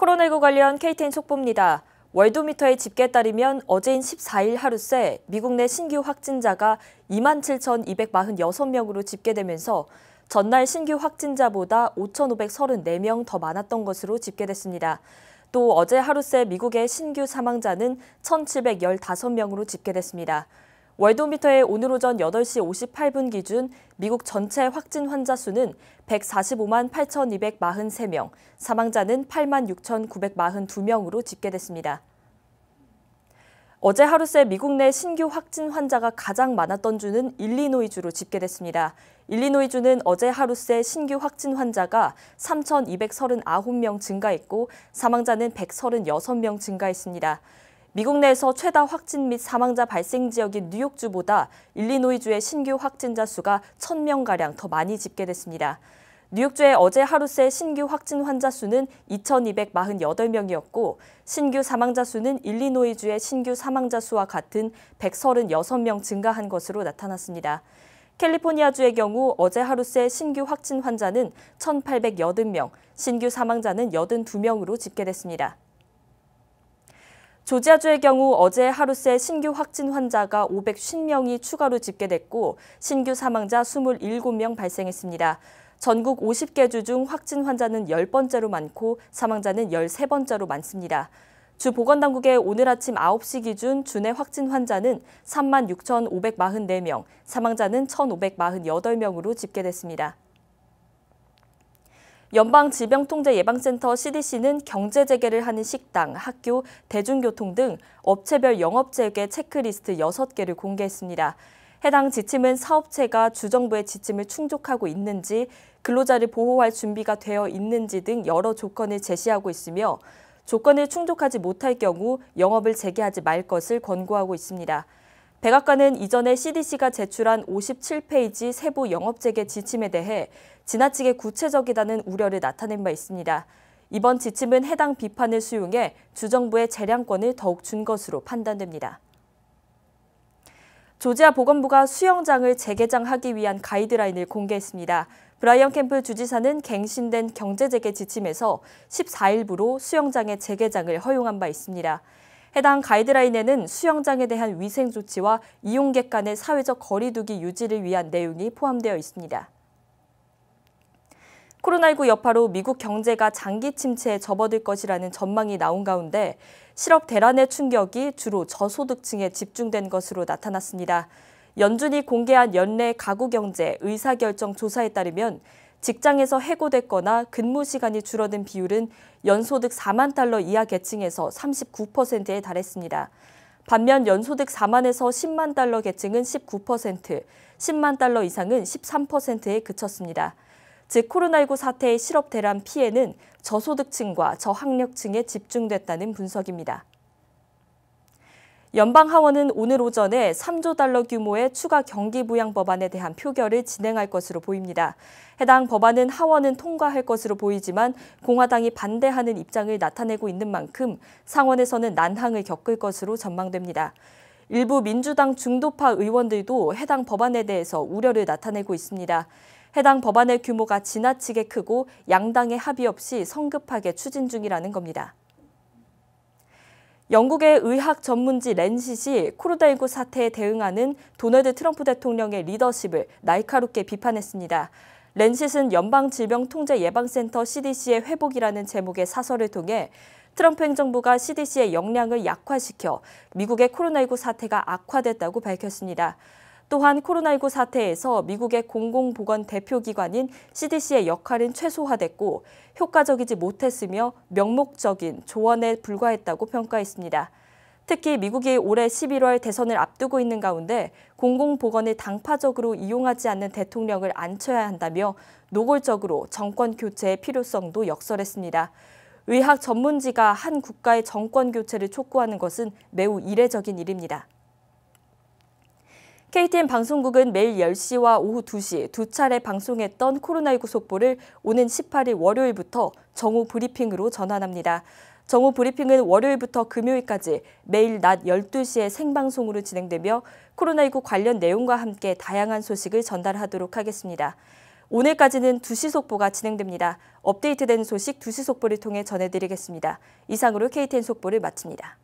코로나19 관련 KTN 속보입니다. 월도미터의 집계에 따르면 어제인 14일 하루 새 미국 내 신규 확진자가 27,246명으로 집계되면서 전날 신규 확진자보다 5,534명 더 많았던 것으로 집계됐습니다. 또 어제 하루 새 미국의 신규 사망자는 1,715명으로 집계됐습니다. 월도미터의 오늘 오전 8시 58분 기준 미국 전체 확진 환자 수는 145만 8,243명, 사망자는 8만 6,942명으로 집계됐습니다. 어제 하루 새 미국 내 신규 확진 환자가 가장 많았던 주는 일리노이주로 집계됐습니다. 일리노이주는 어제 하루 새 신규 확진 환자가 3,239명 증가했고 사망자는 136명 증가했습니다. 미국 내에서 최다 확진 및 사망자 발생 지역인 뉴욕주보다 일리노이주의 신규 확진자 수가 1,000명가량 더 많이 집계됐습니다. 뉴욕주의 어제 하루 새 신규 확진 환자 수는 2,248명이었고 신규 사망자 수는 일리노이주의 신규 사망자 수와 같은 136명 증가한 것으로 나타났습니다. 캘리포니아주의 경우 어제 하루 새 신규 확진 환자는 1,880명, 신규 사망자는 82명으로 집계됐습니다. 조지아주의 경우 어제 하루 새 신규 확진 환자가 550명이 추가로 집계됐고 신규 사망자 27명 발생했습니다. 전국 50개 주 중 확진 환자는 10번째로 많고 사망자는 13번째로 많습니다. 주 보건당국의 오늘 아침 9시 기준 주내 확진 환자는 36,544명, 사망자는 1,548명으로 집계됐습니다. 연방질병통제예방센터 CDC는 경제 재개를 하는 식당, 학교, 대중교통 등 업체별 영업 재개 체크리스트 6개를 공개했습니다. 해당 지침은 사업체가 주정부의 지침을 충족하고 있는지, 근로자를 보호할 준비가 되어 있는지 등 여러 조건을 제시하고 있으며 조건을 충족하지 못할 경우 영업을 재개하지 말 것을 권고하고 있습니다. 백악관은 이전에 CDC가 제출한 57페이지 세부 영업 재개 지침에 대해 지나치게 구체적이다는 우려를 나타낸 바 있습니다. 이번 지침은 해당 비판을 수용해 주정부의 재량권을 더욱 준 것으로 판단됩니다. 조지아 보건부가 수영장을 재개장하기 위한 가이드라인을 공개했습니다. 브라이언 캠프 주지사는 갱신된 경제재개 지침에서 14일부로 수영장의 재개장을 허용한 바 있습니다. 해당 가이드라인에는 수영장에 대한 위생 조치와 이용객 간의 사회적 거리 두기 유지를 위한 내용이 포함되어 있습니다. 코로나19 여파로 미국 경제가 장기 침체에 접어들 것이라는 전망이 나온 가운데 실업 대란의 충격이 주로 저소득층에 집중된 것으로 나타났습니다. 연준이 공개한 연내 가구 경제 의사결정 조사에 따르면 직장에서 해고됐거나 근무 시간이 줄어든 비율은 연소득 4만 달러 이하 계층에서 39%에 달했습니다. 반면 연소득 4만에서 10만 달러 계층은 19%, 10만 달러 이상은 13%에 그쳤습니다. 즉 코로나19 사태의 실업 대란 피해는 저소득층과 저학력층에 집중됐다는 분석입니다. 연방하원은 오늘 오전에 3조 달러 규모의 추가 경기 부양 법안에 대한 표결을 진행할 것으로 보입니다. 해당 법안은 하원은 통과할 것으로 보이지만 공화당이 반대하는 입장을 나타내고 있는 만큼 상원에서는 난항을 겪을 것으로 전망됩니다. 일부 민주당 중도파 의원들도 해당 법안에 대해서 우려를 나타내고 있습니다. 해당 법안의 규모가 지나치게 크고 양당의 합의 없이 성급하게 추진 중이라는 겁니다. 영국의 의학 전문지 랜싯이 코로나19 사태에 대응하는 도널드 트럼프 대통령의 리더십을 날카롭게 비판했습니다. 랜싯은 연방질병통제예방센터 CDC의 회복이라는 제목의 사설을 통해 트럼프 행정부가 CDC의 역량을 약화시켜 미국의 코로나19 사태가 악화됐다고 밝혔습니다. 또한 코로나19 사태에서 미국의 공공보건 대표기관인 CDC의 역할은 최소화됐고 효과적이지 못했으며 명목적인 조언에 불과했다고 평가했습니다. 특히 미국이 올해 11월 대선을 앞두고 있는 가운데 공공보건을 당파적으로 이용하지 않는 대통령을 앉혀야 한다며 노골적으로 정권 교체의 필요성도 역설했습니다. 의학 전문지가 한 국가의 정권 교체를 촉구하는 것은 매우 이례적인 일입니다. KTN 방송국은 매일 10시와 오후 2시 두 차례 방송했던 코로나19 속보를 오는 18일 월요일부터 정오 브리핑으로 전환합니다. 정오 브리핑은 월요일부터 금요일까지 매일 낮 12시에 생방송으로 진행되며 코로나19 관련 내용과 함께 다양한 소식을 전달하도록 하겠습니다. 오늘까지는 2시 속보가 진행됩니다. 업데이트된 소식 2시 속보를 통해 전해드리겠습니다. 이상으로 KTN 속보를 마칩니다.